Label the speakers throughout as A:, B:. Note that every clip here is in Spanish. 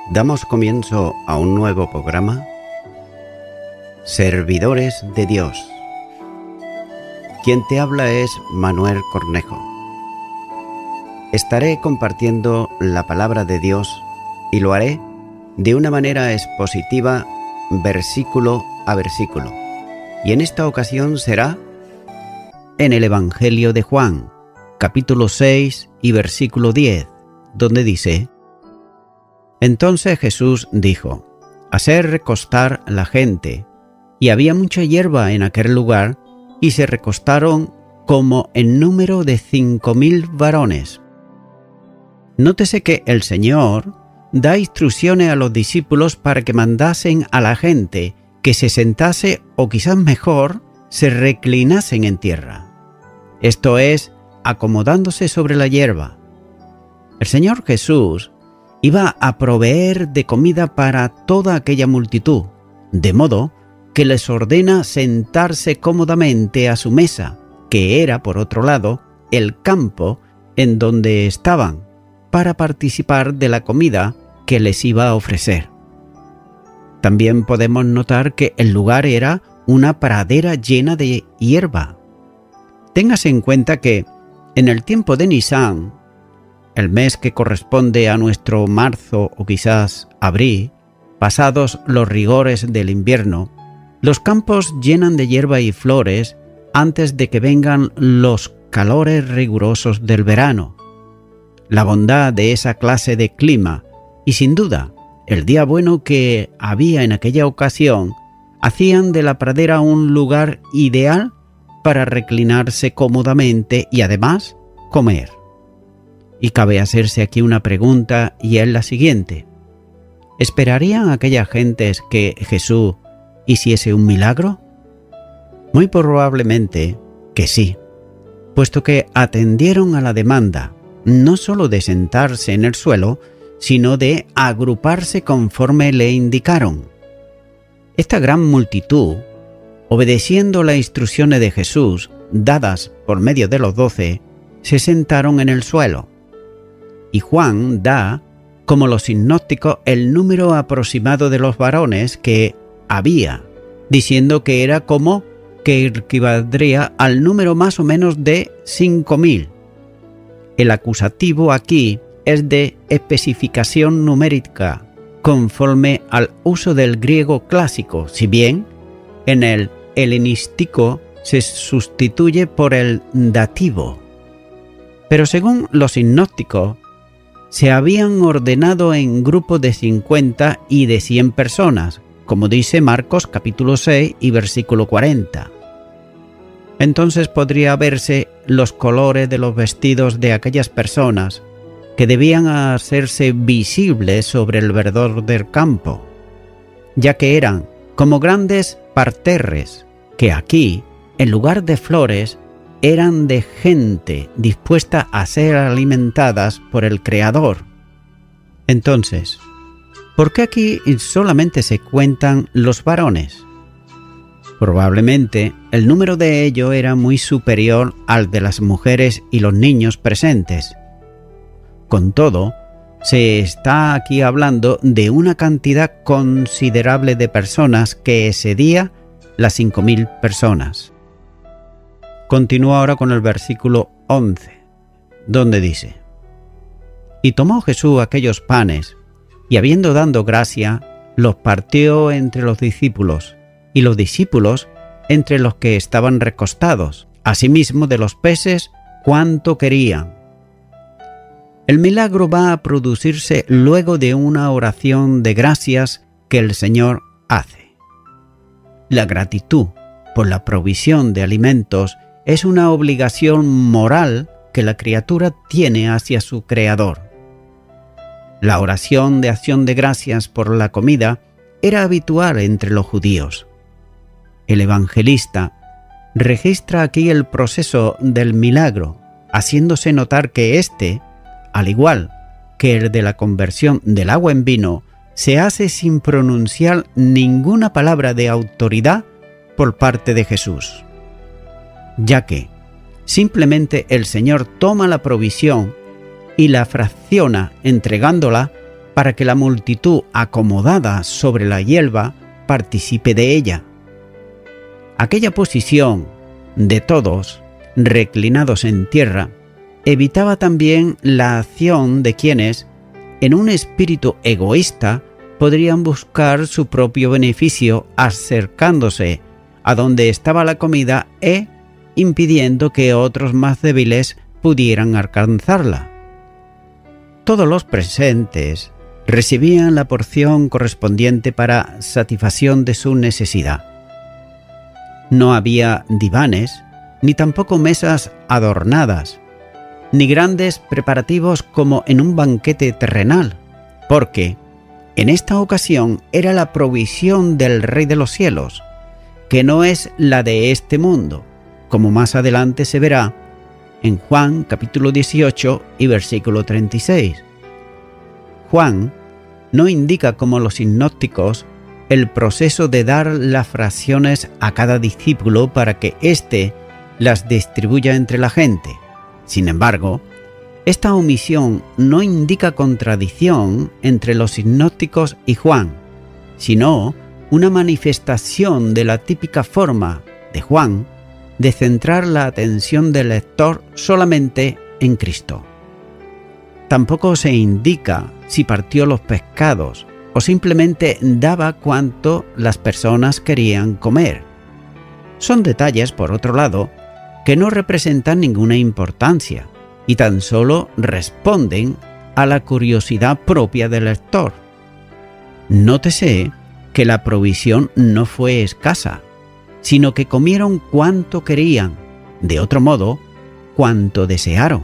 A: Damos comienzo a un nuevo programa, Servidores de Dios. Quien te habla es Manuel Cornejo. Estaré compartiendo la palabra de Dios y lo haré de una manera expositiva, versículo a versículo. Y en esta ocasión será en el Evangelio de Juan, capítulo 6 y versículo 10, donde dice: Entonces Jesús dijo: Hacer recostar la gente. Y había mucha hierba en aquel lugar, y se recostaron como en número de 5,000 varones. Nótese que el Señor da instrucciones a los discípulos para que mandasen a la gente que se sentase, o quizás mejor, se reclinasen en tierra. Esto es, acomodándose sobre la hierba. El Señor Jesús iba a proveer de comida para toda aquella multitud, de modo que les ordena sentarse cómodamente a su mesa, que era, por otro lado, el campo en donde estaban, para participar de la comida que les iba a ofrecer. También podemos notar que el lugar era una pradera llena de hierba. Téngase en cuenta que en el tiempo de Nisán, el mes que corresponde a nuestro marzo o quizás abril, pasados los rigores del invierno, los campos llenan de hierba y flores antes de que vengan los calores rigurosos del verano. La bondad de esa clase de clima y sin duda el día bueno que había en aquella ocasión hacían de la pradera un lugar ideal para reclinarse cómodamente y además comer. Y cabe hacerse aquí una pregunta, y es la siguiente: ¿esperarían aquellas gentes que Jesús hiciese un milagro? Muy probablemente que sí, puesto que atendieron a la demanda, no solo de sentarse en el suelo, sino de agruparse conforme le indicaron. Esta gran multitud, obedeciendo las instrucciones de Jesús, dadas por medio de los 12, se sentaron en el suelo. Y Juan da, como los sinópticos, el número aproximado de los varones que había, diciendo que era como que equivaldría al número más o menos de 5,000. El acusativo aquí es de especificación numérica, conforme al uso del griego clásico, si bien en el helenístico se sustituye por el dativo. Pero según los sinópticos, se habían ordenado en grupos de 50 y de 100 personas, como dice Marcos capítulo 6 y versículo 40. Entonces podría verse los colores de los vestidos de aquellas personas, que debían hacerse visibles sobre el verdor del campo, ya que eran como grandes parterres, que aquí, en lugar de flores, eran de gente dispuesta a ser alimentadas por el Creador. Entonces, ¿por qué aquí solamente se cuentan los varones? Probablemente el número de ellos era muy superior al de las mujeres y los niños presentes. Con todo, se está aquí hablando de una cantidad considerable de personas que excedía las 5,000 personas. Continúa ahora con el versículo 11, donde dice: Y tomó Jesús aquellos panes, y habiendo dado gracia, los partió entre los discípulos, y los discípulos entre los que estaban recostados, asimismo de los peces cuanto querían. El milagro va a producirse luego de una oración de gracias que el Señor hace. La gratitud por la provisión de alimentos es una obligación moral que la criatura tiene hacia su Creador. La oración de acción de gracias por la comida era habitual entre los judíos. El evangelista registra aquí el proceso del milagro, haciéndose notar que éste al igual que el de la conversión del agua en vino, se hace sin pronunciar ninguna palabra de autoridad por parte de Jesús, ya que simplemente el Señor toma la provisión y la fracciona entregándola para que la multitud acomodada sobre la hierba participe de ella. Aquella posición de todos reclinados en tierra evitaba también la acción de quienes, en un espíritu egoísta, podrían buscar su propio beneficio acercándose a donde estaba la comida e impidiendo que otros más débiles pudieran alcanzarla. Todos los presentes recibían la porción correspondiente para satisfacción de su necesidad. No había divanes, ni tampoco mesas adornadas, ni grandes preparativos como en un banquete terrenal, porque en esta ocasión era la provisión del Rey de los cielos, que no es la de este mundo, como más adelante se verá en Juan capítulo 18 y versículo 36. Juan no indica como los sinópticos el proceso de dar las fracciones a cada discípulo para que éste las distribuya entre la gente. Sin embargo, esta omisión no indica contradicción entre los sinópticos y Juan, sino una manifestación de la típica forma de Juan de centrar la atención del lector solamente en Cristo. Tampoco se indica si partió los pescados o simplemente daba cuanto las personas querían comer. Son detalles, por otro lado, que no representan ninguna importancia y tan solo responden a la curiosidad propia del lector. Nótese que la provisión no fue escasa, sino que comieron cuanto querían, de otro modo, cuanto desearon.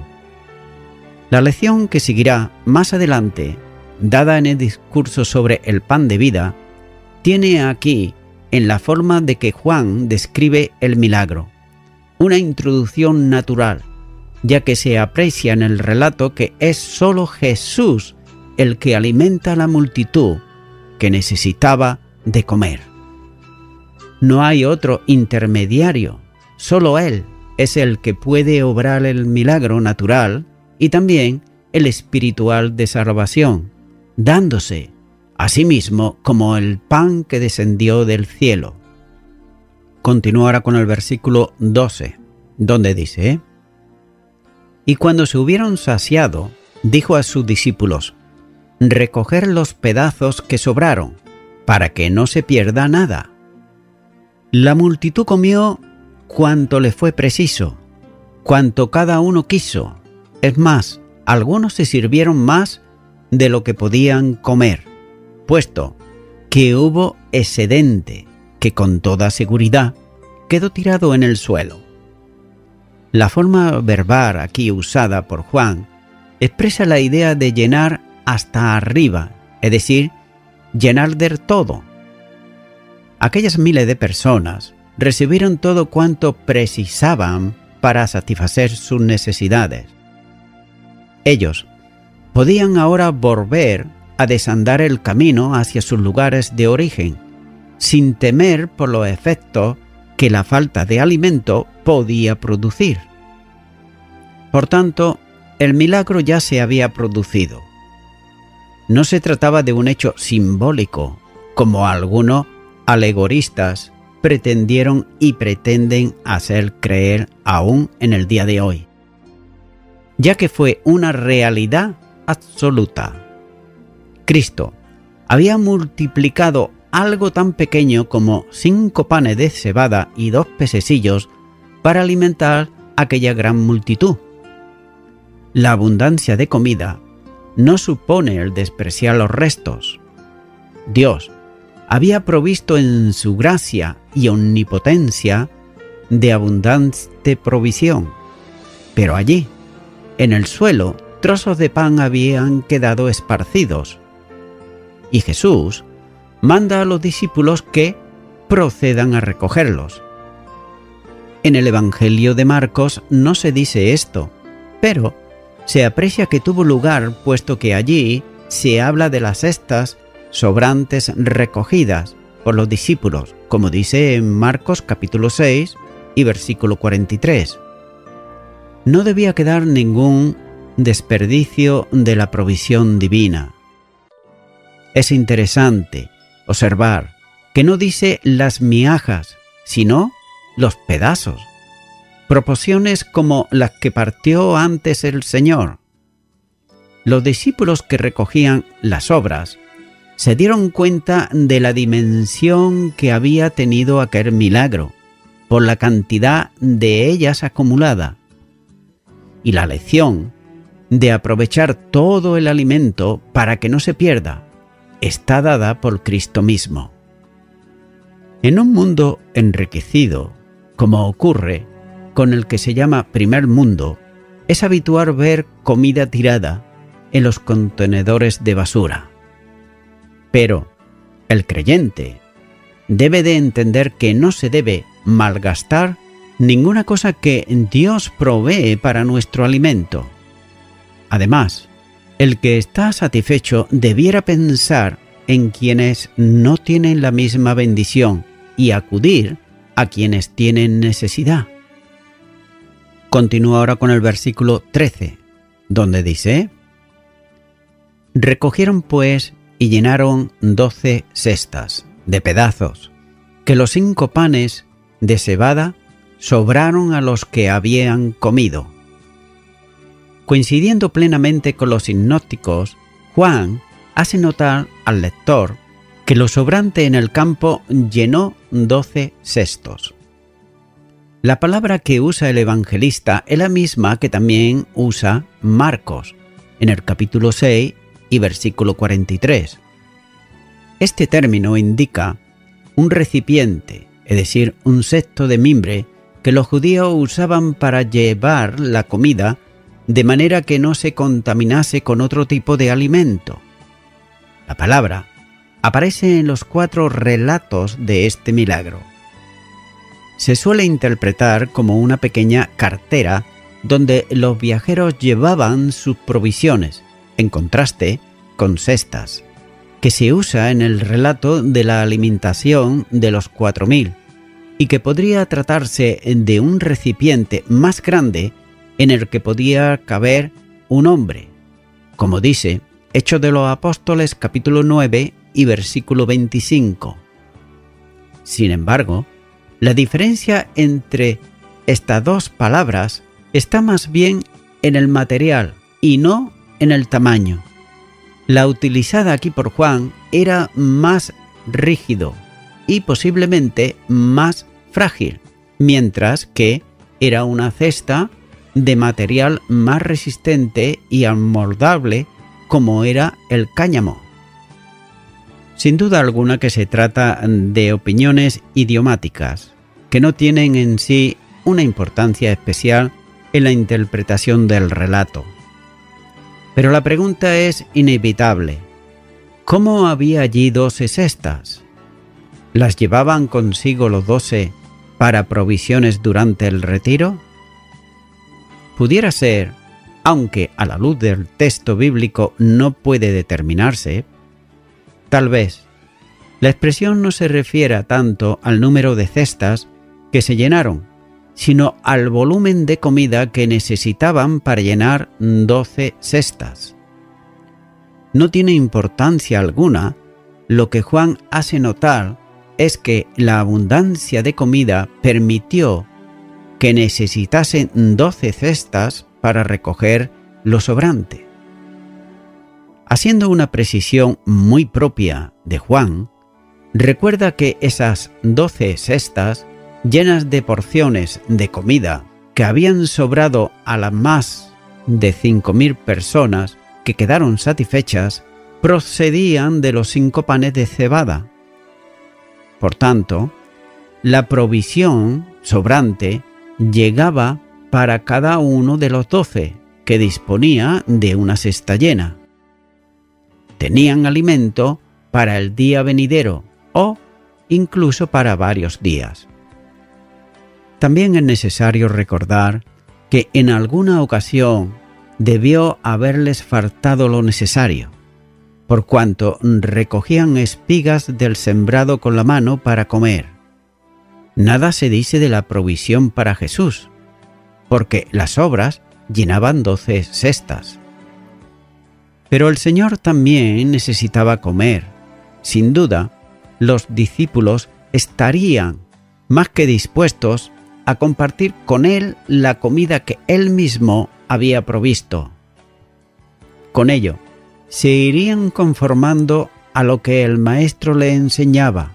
A: La lección que seguirá más adelante, dada en el discurso sobre el pan de vida, tiene aquí en la forma de que Juan describe el milagro, una introducción natural, ya que se aprecia en el relato que es sólo Jesús el que alimenta a la multitud que necesitaba de comer. No hay otro intermediario, sólo Él es el que puede obrar el milagro natural y también el espiritual de salvación, dándose a sí mismo como el pan que descendió del cielo. Continúa ahora con el versículo 12, donde dice: Y cuando se hubieron saciado, dijo a sus discípulos: recoger los pedazos que sobraron, para que no se pierda nada. La multitud comió cuanto le fue preciso, cuanto cada uno quiso. Es más, algunos se sirvieron más de lo que podían comer, puesto que hubo excedente que con toda seguridad quedó tirado en el suelo. La forma verbal aquí usada por Juan expresa la idea de llenar hasta arriba, es decir, llenar del todo. Aquellas miles de personas recibieron todo cuanto precisaban para satisfacer sus necesidades. Ellos podían ahora volver a desandar el camino hacia sus lugares de origen, sin temer por los efectos que la falta de alimento podía producir. Por tanto, el milagro ya se había producido. No se trataba de un hecho simbólico, como algunos alegoristas pretendieron y pretenden hacer creer aún en el día de hoy, ya que fue una realidad absoluta. Cristo había multiplicado algo tan pequeño como 5 panes de cebada y 2 pececillos para alimentar aquella gran multitud. La abundancia de comida no supone el despreciar los restos. Dios había provisto en su gracia y omnipotencia de abundante provisión, pero allí, en el suelo, trozos de pan habían quedado esparcidos, y Jesús manda a los discípulos que procedan a recogerlos. En el Evangelio de Marcos no se dice esto, pero se aprecia que tuvo lugar puesto que allí se habla de las cestas sobrantes recogidas por los discípulos, como dice en Marcos capítulo 6 y versículo 43. No debía quedar ningún desperdicio de la provisión divina. Es interesante observar que no dice las miajas, sino los pedazos, proporciones como las que partió antes el Señor. Los discípulos que recogían las sobras se dieron cuenta de la dimensión que había tenido aquel milagro, por la cantidad de ellas acumulada, y la lección de aprovechar todo el alimento para que no se pierda está dada por Cristo mismo. En un mundo enriquecido, como ocurre con el que se llama primer mundo, es habitual ver comida tirada en los contenedores de basura. Pero el creyente debe de entender que no se debe malgastar ninguna cosa que Dios provee para nuestro alimento. Además, el que está satisfecho debiera pensar en quienes no tienen la misma bendición y acudir a quienes tienen necesidad. Continúa ahora con el versículo 13, donde dice: recogieron pues y llenaron 12 cestas de pedazos, que los 5 panes de cebada sobraron a los que habían comido. Coincidiendo plenamente con los sinópticos, Juan hace notar al lector que lo sobrante en el campo llenó 12 cestos. La palabra que usa el evangelista es la misma que también usa Marcos en el capítulo 6 y versículo 43. Este término indica un recipiente, es decir, un cesto de mimbre que los judíos usaban para llevar la comida de manera que no se contaminase con otro tipo de alimento. La palabra aparece en los 4 relatos de este milagro. Se suele interpretar como una pequeña cartera donde los viajeros llevaban sus provisiones, en contraste con cestas, que se usa en el relato de la alimentación de los 4.000, y que podría tratarse de un recipiente más grande en el que podía caber un hombre, como dice Hechos de los Apóstoles capítulo 9 y versículo 25. Sin embargo, la diferencia entre estas dos palabras está más bien en el material y no en el tamaño. La utilizada aquí por Juan era más rígido y posiblemente más frágil, mientras que era una cesta de material más resistente y amoldable como era el cáñamo. Sin duda alguna que se trata de opiniones idiomáticas que no tienen en sí una importancia especial en la interpretación del relato. Pero la pregunta es inevitable. ¿Cómo había allí 12 cestas? ¿Las llevaban consigo los 12 para provisiones durante el retiro? Pudiera ser, aunque a la luz del texto bíblico no puede determinarse, tal vez la expresión no se refiera tanto al número de cestas que se llenaron, sino al volumen de comida que necesitaban para llenar 12 cestas. No tiene importancia alguna, lo que Juan hace notar es que la abundancia de comida permitió que necesitasen 12 cestas para recoger lo sobrante. Haciendo una precisión muy propia de Juan, recuerda que esas 12 cestas llenas de porciones de comida que habían sobrado a las más de 5.000 personas que quedaron satisfechas procedían de los 5 panes de cebada. Por tanto, la provisión sobrante llegaba para cada uno de los 12, que disponía de una cesta llena. Tenían alimento para el día venidero o incluso para varios días. También es necesario recordar que en alguna ocasión debió haberles faltado lo necesario, por cuanto recogían espigas del sembrado con la mano para comer. Nada se dice de la provisión para Jesús, porque las obras llenaban 12 cestas. Pero el Señor también necesitaba comer. Sin duda, los discípulos estarían más que dispuestos a compartir con Él la comida que Él mismo había provisto. Con ello, se irían conformando a lo que el Maestro le enseñaba,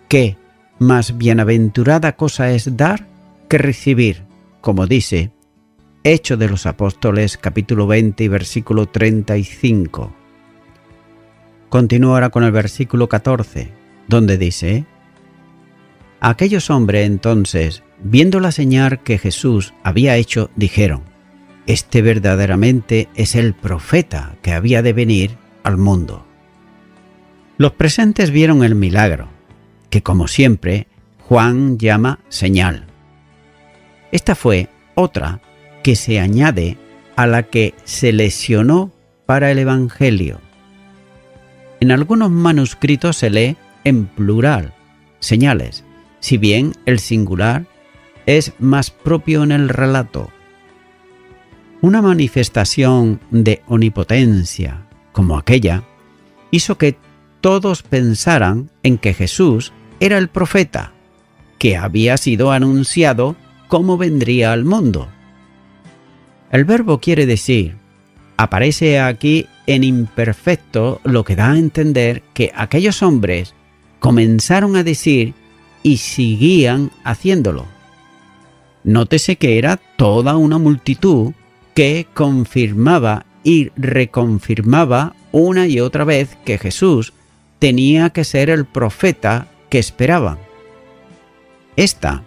A: que más bienaventurada cosa es dar que recibir, como dice Hechos de los Apóstoles, capítulo 20 y versículo 35. Continúa ahora con el versículo 14, donde dice: aquellos hombres entonces, viendo la señal que Jesús había hecho, dijeron: este verdaderamente es el profeta que había de venir al mundo. Los presentes vieron el milagro, que como siempre Juan llama señal. Esta fue otra que se añade a la que seleccionó para el Evangelio. En algunos manuscritos se lee en plural, señales, si bien el singular es más propio en el relato. Una manifestación de omnipotencia como aquella hizo que todos pensaran en que Jesús era el profeta, que había sido anunciado cómo vendría al mundo. El verbo quiere decir, aparece aquí en imperfecto, lo que da a entender que aquellos hombres comenzaron a decir y seguían haciéndolo. Nótese que era toda una multitud que confirmaba y reconfirmaba una y otra vez que Jesús tenía que ser el profeta que esperaban. Esta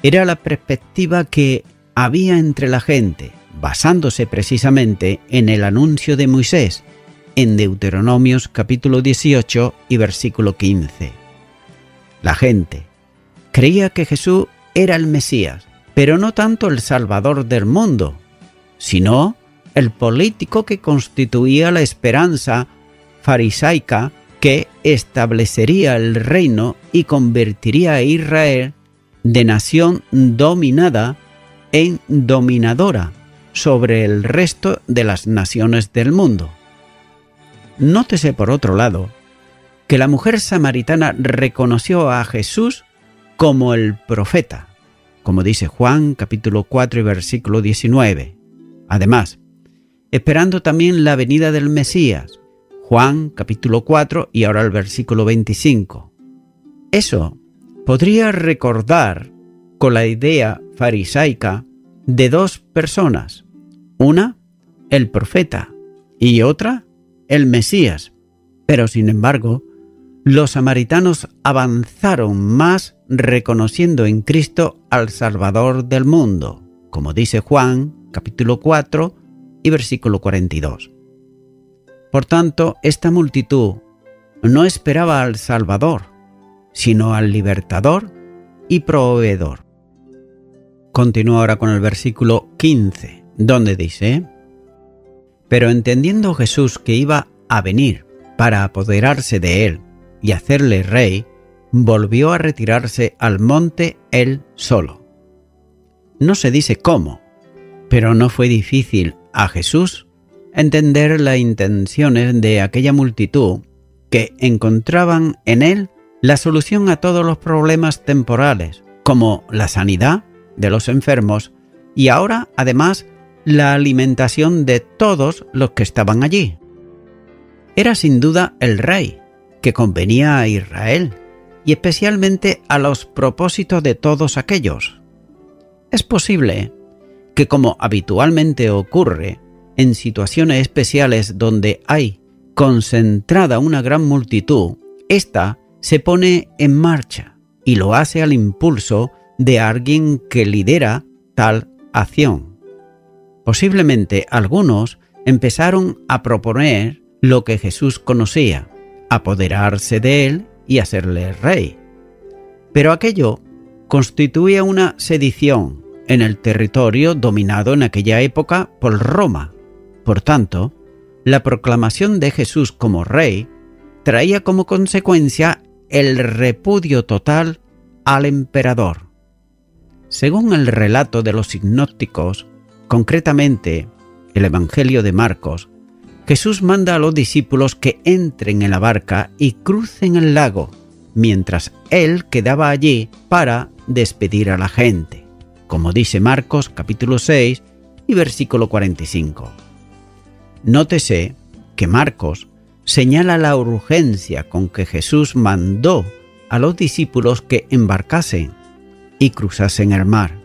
A: era la perspectiva que había entre la gente, basándose precisamente en el anuncio de Moisés, en Deuteronomios capítulo 18 y versículo 15. La gente creía que Jesús era el Mesías, pero no tanto el Salvador del mundo, sino el político que constituía la esperanza farisaica que establecería el reino y convertiría a Israel de nación dominada en dominadora sobre el resto de las naciones del mundo. Nótese por otro lado que la mujer samaritana reconoció a Jesús como el profeta, como dice Juan capítulo 4 y versículo 19. Además, esperando también la venida del Mesías, Juan capítulo 4 y ahora el versículo 25. Eso podría recordar con la idea farisaica de dos personas, una el profeta y otra el Mesías, pero sin embargo los samaritanos avanzaron más reconociendo en Cristo al Salvador del mundo, como dice Juan capítulo 4 y versículo 42. Por tanto, esta multitud no esperaba al Salvador, sino al Libertador y Proveedor. Continúa ahora con el versículo 15, donde dice: pero entendiendo Jesús que iba a venir para apoderarse de él y hacerle rey, volvió a retirarse al monte él solo. No se dice cómo, pero no fue difícil a Jesús entender las intenciones de aquella multitud que encontraban en él la solución a todos los problemas temporales, como la sanidad de los enfermos y ahora, además, la alimentación de todos los que estaban allí. Era sin duda el rey que convenía a Israel y especialmente a los propósitos de todos aquellos. Es posible que, como habitualmente ocurre en situaciones especiales donde hay concentrada una gran multitud, ésta se pone en marcha y lo hace al impulso de alguien que lidera tal acción. Posiblemente algunos empezaron a proponer lo que Jesús conocía, apoderarse de él y hacerle rey. Pero aquello constituía una sedición en el territorio dominado en aquella época por Roma, Por tanto, la proclamación de Jesús como rey traía como consecuencia el repudio total al emperador. Según el relato de los sinópticos, concretamente el Evangelio de Marcos, Jesús manda a los discípulos que entren en la barca y crucen el lago, mientras él quedaba allí para despedir a la gente, como dice Marcos capítulo 6 y versículo 45. Nótese que Marcos señala la urgencia con que Jesús mandó a los discípulos que embarcasen y cruzasen el mar.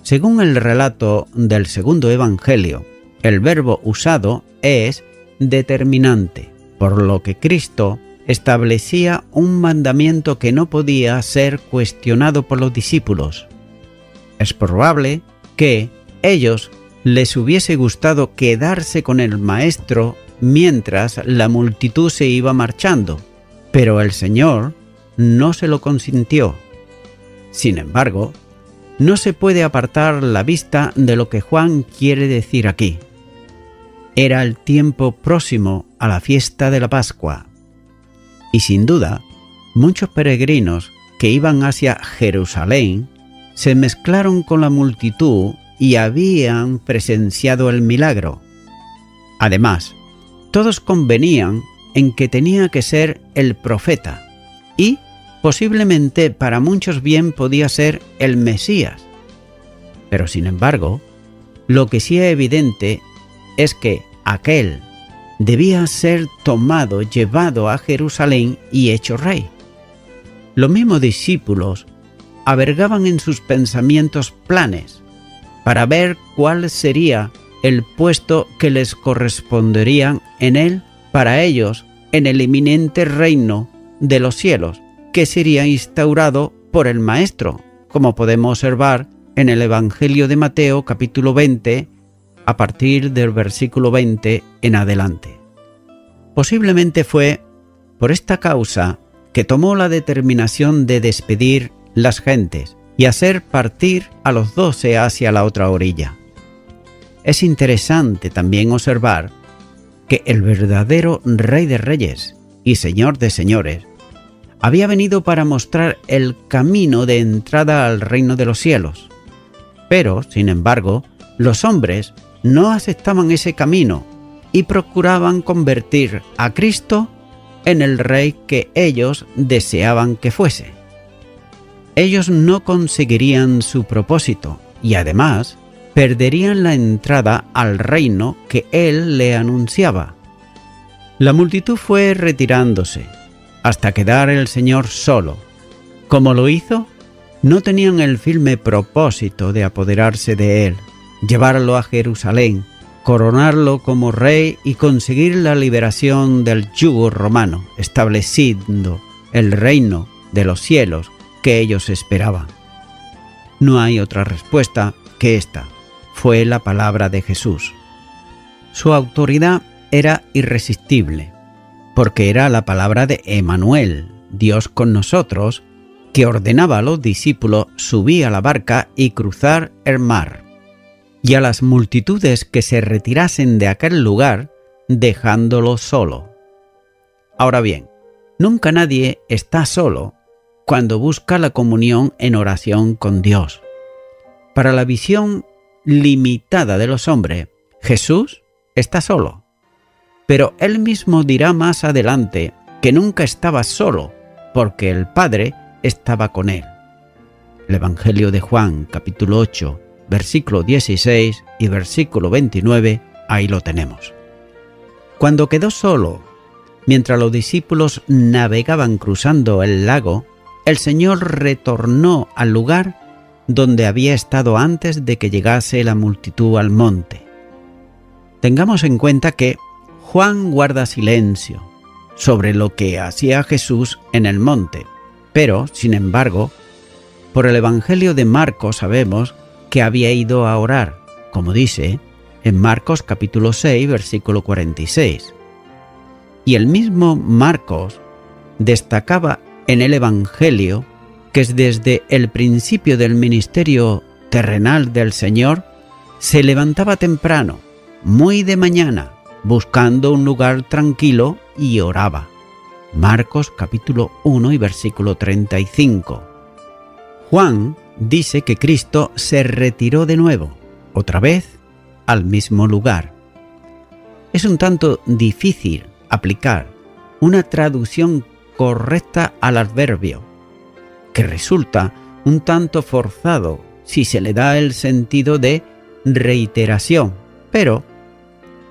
A: Según el relato del segundo evangelio, el verbo usado es determinante, por lo que Cristo establecía un mandamiento que no podía ser cuestionado por los discípulos. Es probable que ellos les hubiese gustado quedarse con el Maestro mientras la multitud se iba marchando, pero el Señor no se lo consintió. Sin embargo, no se puede apartar la vista de lo que Juan quiere decir aquí. Era el tiempo próximo a la fiesta de la Pascua, y sin duda, muchos peregrinos que iban hacia Jerusalén se mezclaron con la multitud y habían presenciado el milagro. Además, todos convenían en que tenía que ser el profeta y, posiblemente para muchos bien podía ser el Mesías. Pero sin embargo, lo que sí es evidente es que aquel debía ser tomado, llevado a Jerusalén y hecho rey. Los mismos discípulos albergaban en sus pensamientos planes para ver cuál sería el puesto que les correspondería en él para ellos en el eminente reino de los cielos, que sería instaurado por el Maestro, como podemos observar en el Evangelio de Mateo capítulo 20, a partir del versículo 20 en adelante. Posiblemente fue por esta causa que tomó la determinación de despedir las gentes y hacer partir a los 12 hacia la otra orilla. Es interesante también observar que el verdadero Rey de Reyes y Señor de Señores había venido para mostrar el camino de entrada al reino de los cielos. Pero, sin embargo, los hombres no aceptaban ese camino y procuraban convertir a Cristo en el Rey que ellos deseaban que fuese. Ellos no conseguirían su propósito y además perderían la entrada al reino que Él le anunciaba. La multitud fue retirándose hasta quedar el Señor solo. ¿Cómo lo hizo? No tenían el firme propósito de apoderarse de Él, llevarlo a Jerusalén, coronarlo como rey y conseguir la liberación del yugo romano, estableciendo el reino de los cielos que ellos esperaban. No hay otra respuesta que esta. Fue la palabra de Jesús. Su autoridad era irresistible, porque era la palabra de Emmanuel, Dios con nosotros, que ordenaba a los discípulos subir a la barca y cruzar el mar, y a las multitudes que se retirasen de aquel lugar, dejándolo solo. Ahora bien, nunca nadie está solo cuando busca la comunión en oración con Dios. Para la visión limitada de los hombres, Jesús está solo. Pero Él mismo dirá más adelante que nunca estaba solo, porque el Padre estaba con Él. El Evangelio de Juan, capítulo 8, versículo 16 y versículo 29, ahí lo tenemos. Cuando quedó solo, mientras los discípulos navegaban cruzando el lago, el Señor retornó al lugar donde había estado antes de que llegase la multitud al monte. Tengamos en cuenta que Juan guarda silencio sobre lo que hacía Jesús en el monte, pero, sin embargo, por el Evangelio de Marcos sabemos que había ido a orar, como dice en Marcos capítulo 6, versículo 46. Y el mismo Marcos destacaba en el Evangelio que desde el principio del ministerio terrenal del Señor se levantaba temprano, muy de mañana, buscando un lugar tranquilo, y oraba. Marcos capítulo 1 y versículo 35. Juan dice que Cristo se retiró de nuevo, otra vez, al mismo lugar. Es un tanto difícil aplicar una traducción correcta al adverbio, que resulta un tanto forzado si se le da el sentido de reiteración, pero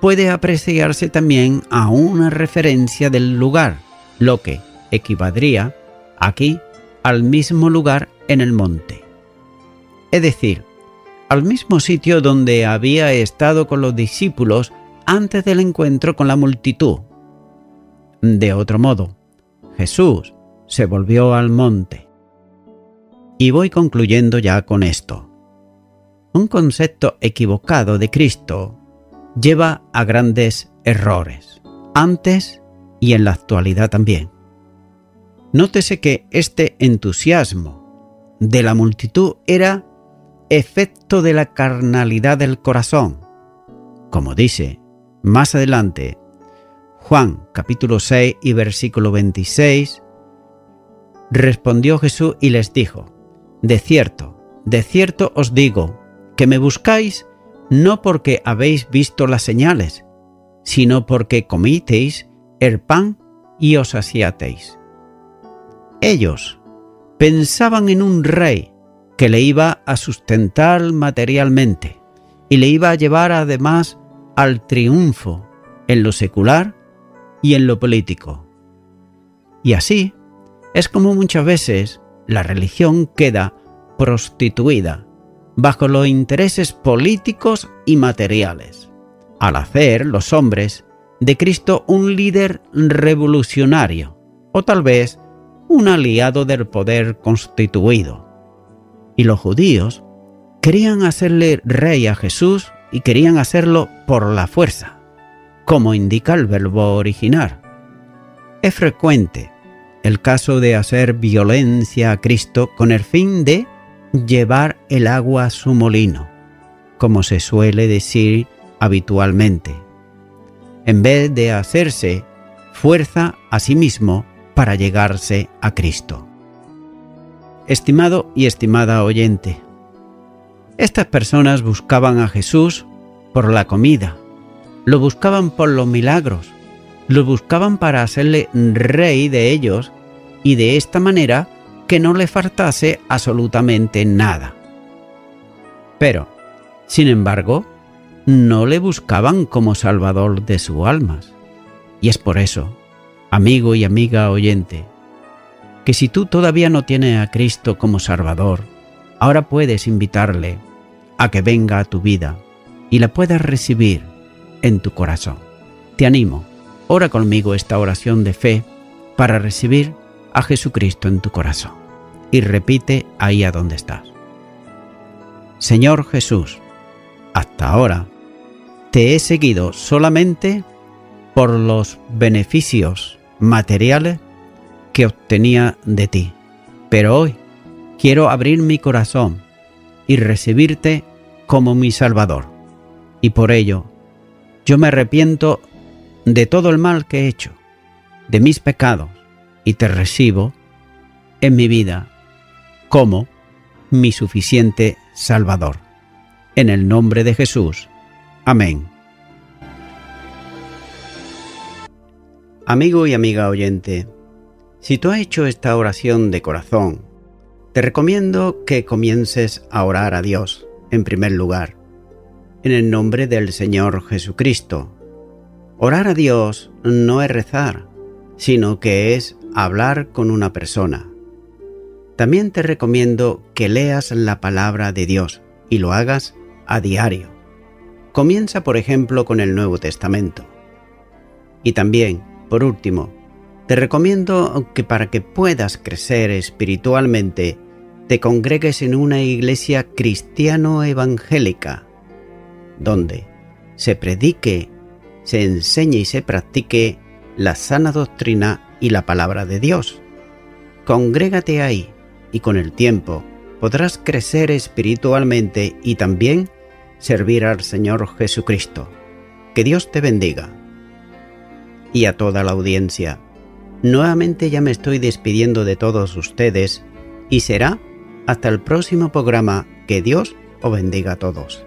A: puede apreciarse también a una referencia del lugar, lo que equivaldría aquí al mismo lugar en el monte. Es decir, al mismo sitio donde había estado con los discípulos antes del encuentro con la multitud. De otro modo, Jesús se volvió al monte. Y voy concluyendo ya con esto. Un concepto equivocado de Cristo lleva a grandes errores, antes y en la actualidad también. Nótese que este entusiasmo de la multitud era efecto de la carnalidad del corazón. Como dice más adelante Juan capítulo 6 y versículo 26, respondió Jesús y les dijo: de cierto os digo, que me buscáis no porque habéis visto las señales, sino porque comisteis el pan y os saciasteis. Ellos pensaban en un rey que le iba a sustentar materialmente y le iba a llevar además al triunfo en lo secular y en lo político. Y así es como muchas veces la religión queda prostituida bajo los intereses políticos y materiales, al hacer los hombres de Cristo un líder revolucionario o tal vez un aliado del poder constituido. Y los judíos querían hacerle rey a Jesús y querían hacerlo por la fuerza, como indica el verbo original. Es frecuente el caso de hacer violencia a Cristo con el fin de llevar el agua a su molino, como se suele decir habitualmente, en vez de hacerse fuerza a sí mismo para llegarse a Cristo. Estimado y estimada oyente, estas personas buscaban a Jesús por la comida, lo buscaban por los milagros, lo buscaban para hacerle rey de ellos y de esta manera que no le faltase absolutamente nada. Pero, sin embargo, no le buscaban como salvador de sus almas. Y es por eso, amigo y amiga oyente, que si tú todavía no tienes a Cristo como Salvador, ahora puedes invitarle a que venga a tu vida y la puedas recibir en tu corazón. Te animo, ora conmigo esta oración de fe para recibir a Jesucristo en tu corazón. Y repite ahí a donde estás. Señor Jesús, hasta ahora te he seguido solamente por los beneficios materiales que obtenía de ti. Pero hoy quiero abrir mi corazón y recibirte como mi Salvador. Y por ello, yo me arrepiento de todo el mal que he hecho, de mis pecados, y te recibo en mi vida como mi suficiente Salvador. En el nombre de Jesús. Amén. Amigo y amiga oyente, si tú has hecho esta oración de corazón, te recomiendo que comiences a orar a Dios, en primer lugar, en el nombre del Señor Jesucristo. Orar a Dios no es rezar, sino que es hablar con una persona. También te recomiendo que leas la palabra de Dios y lo hagas a diario. Comienza, por ejemplo, con el Nuevo Testamento. Y también, por último, te recomiendo que para que puedas crecer espiritualmente, te congregues en una iglesia cristiano-evangélica, donde se predique, se enseñe y se practique la sana doctrina y la palabra de Dios. Congrégate ahí y con el tiempo podrás crecer espiritualmente y también servir al Señor Jesucristo, Que Dios te bendiga. Y a toda la audiencia, nuevamente ya me estoy despidiendo de todos ustedes y será hasta el próximo programa. Que Dios os bendiga a todos.